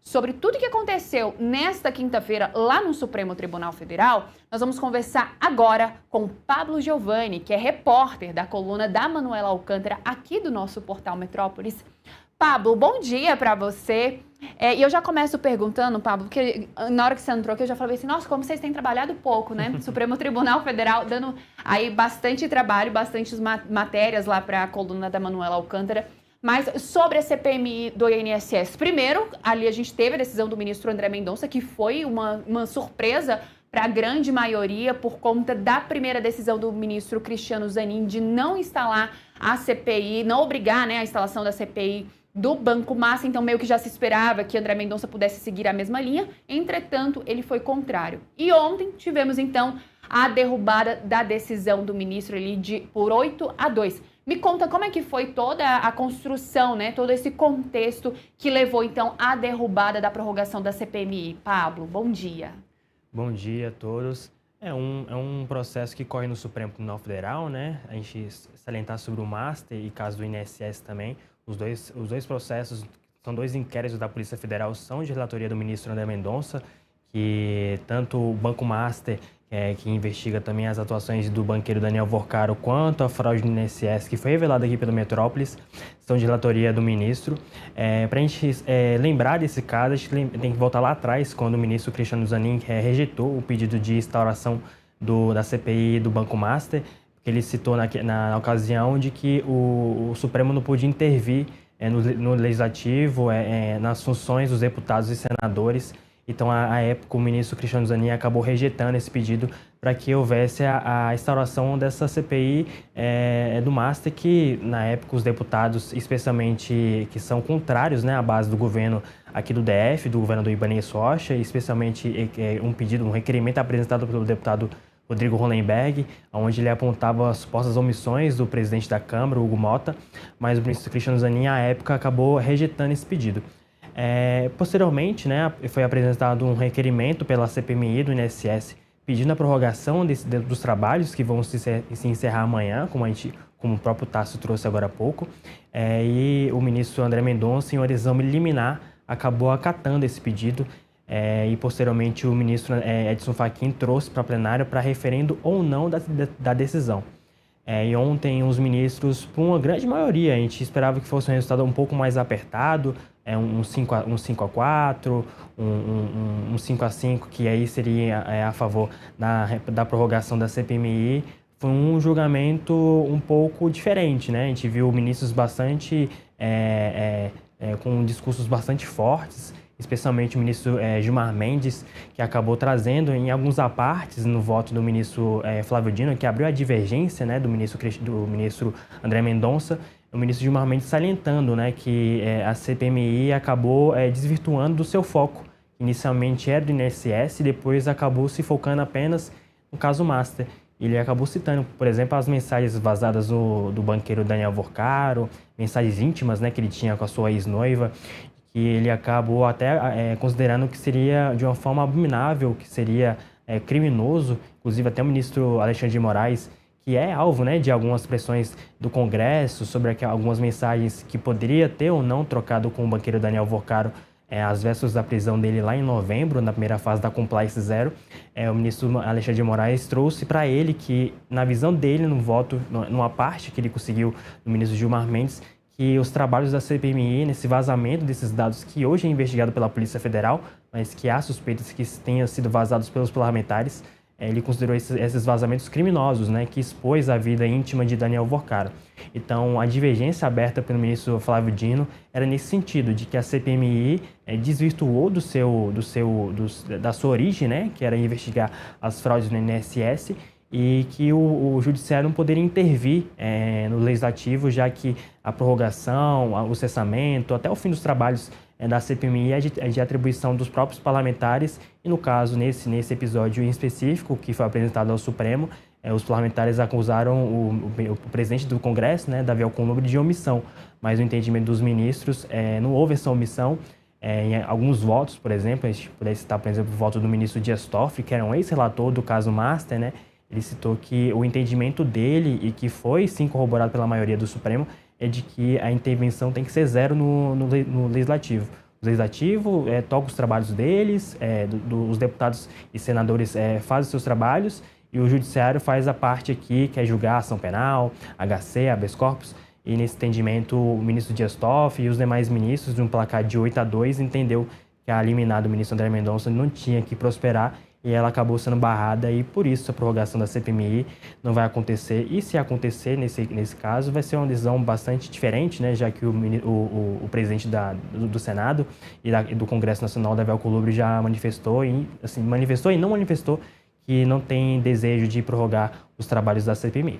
sobre tudo o que aconteceu nesta quinta-feira lá no Supremo Tribunal Federal, nós vamos conversar agora com Pablo Giovanni, que é repórter da coluna da Manuela Alcântara aqui do nosso portal Metrópolis. Pablo, bom dia para você. E eu já começo perguntando, Pablo, porque na hora que você entrou aqui eu já falei assim, nossa, como vocês têm trabalhado pouco, né? Supremo Tribunal Federal dando aí bastante trabalho, bastantes matérias lá para a coluna da Manuela Alcântara. Mas sobre a CPMI do INSS, primeiro, ali a gente teve a decisão do ministro André Mendonça, que foi uma surpresa para a grande maioria por conta da primeira decisão do ministro Cristiano Zanin de não instalar a CPI, não obrigar, né, a instalação da CPI do Banco Master, então meio que já se esperava que André Mendonça pudesse seguir a mesma linha, entretanto, ele foi contrário. E ontem tivemos, então, a derrubada da decisão do ministro ali por 8-2. Me conta como é que foi toda a construção, né, todo esse contexto que levou, então, à derrubada da prorrogação da CPMI. Pablo, bom dia. Bom dia a todos. É um processo que corre no Supremo Tribunal Federal, né? A gente salientar sobre o Master e caso do INSS também. Os dois processos, são dois inquéritos da Polícia Federal, são de relatoria do ministro André Mendonça, que tanto o Banco Master, que investiga também as atuações do banqueiro Daniel Vorcaro, quanto a fraude do INSS, que foi revelada aqui pelo Metrópolis, são de relatoria do ministro. Para a gente lembrar desse caso, a gente tem que voltar lá atrás, quando o ministro Cristiano Zanin rejeitou o pedido de instauração da CPI do Banco Master, que ele citou na ocasião de que o Supremo não podia intervir no Legislativo, nas funções dos deputados e senadores. Então, à época, o ministro Cristiano Zanin acabou rejeitando esse pedido para que houvesse a instauração dessa CPI do Master, que, na época, os deputados, especialmente que são contrários, né, à base do governo aqui do DF, do governador Ibanez Rocha, especialmente um requerimento apresentado pelo deputado Rodrigo Hollenberg, onde ele apontava as supostas omissões do presidente da Câmara, Hugo Mota, mas o ministro Cristiano Zanin, à época, acabou rejeitando esse pedido. Posteriormente, né, foi apresentado um requerimento pela CPMI do INSS pedindo a prorrogação dos trabalhos que vão se encerrar amanhã, como o próprio Tássio trouxe agora há pouco, e o ministro André Mendonça, em uma decisão liminar, acabou acatando esse pedido. E posteriormente o ministro Edson Fachin trouxe para a plenária para referendo ou não da decisão. E ontem os ministros, por uma grande maioria, a gente esperava que fosse um resultado um pouco mais apertado, um 5-4, um 5-5, que aí seria a favor da prorrogação da CPMI. Foi um julgamento um pouco diferente, né? A gente viu ministros bastante, com discursos bastante fortes, especialmente o ministro Gilmar Mendes, que acabou trazendo em alguns apartes no voto do ministro Flávio Dino, que abriu a divergência, né, do ministro André Mendonça, o ministro Gilmar Mendes salientando, né, que a CPMI acabou desvirtuando do seu foco. Inicialmente era do INSS e depois acabou se focando apenas no caso Master. Ele acabou citando, por exemplo, as mensagens vazadas do banqueiro Daniel Vorcaro, mensagens íntimas, né, que ele tinha com a sua ex-noiva, que ele acabou até considerando que seria de uma forma abominável, que seria criminoso, inclusive até o ministro Alexandre de Moraes, que é alvo, né, de algumas pressões do Congresso sobre algumas mensagens que poderia ter ou não trocado com o banqueiro Daniel Vorcaro às vésperas da prisão dele lá em novembro, na primeira fase da Compliance Zero. O ministro Alexandre de Moraes trouxe para ele que, na visão dele, no voto, numa parte que ele conseguiu do ministro Gilmar Mendes, que os trabalhos da CPMI, nesse vazamento desses dados que hoje é investigado pela Polícia Federal, mas que há suspeitas que tenham sido vazados pelos parlamentares, ele considerou esses vazamentos criminosos, né, que expôs a vida íntima de Daniel Vorcaro. Então, a divergência aberta pelo ministro Flávio Dino era nesse sentido, de que a CPMI desvirtuou da sua origem, né, que era investigar as fraudes no INSS, e que o judiciário não poderia intervir no legislativo, já que a prorrogação, o cessamento, até o fim dos trabalhos da CPMI é de atribuição dos próprios parlamentares, e no caso, nesse episódio em específico, que foi apresentado ao Supremo, os parlamentares acusaram o presidente do Congresso, né, Davi Alcolumbre, de omissão, mas no entendimento dos ministros não houve essa omissão. Em alguns votos, por exemplo, a gente pudesse citar, por exemplo, o voto do ministro Dias Toffoli, que era um ex-relator do caso Master, né? Ele citou que o entendimento dele, e que foi sim corroborado pela maioria do Supremo, é de que a intervenção tem que ser zero no legislativo. Legislativo toca os trabalhos deles, os deputados e senadores fazem seus trabalhos, e o Judiciário faz a parte aqui, que é julgar a ação penal, HC, habeas corpus, e nesse entendimento o ministro Dias Toffoli e os demais ministros, de um placar de 8-2, entendeu que a liminar do ministro André Mendonça não tinha que prosperar, e ela acabou sendo barrada, e por isso a prorrogação da CPMI não vai acontecer. E se acontecer, nesse caso, vai ser uma decisão bastante diferente, né, já que o presidente do Senado e do Congresso Nacional, Davi Alcolumbre, já manifestou e não manifestou que não tem desejo de prorrogar os trabalhos da CPMI.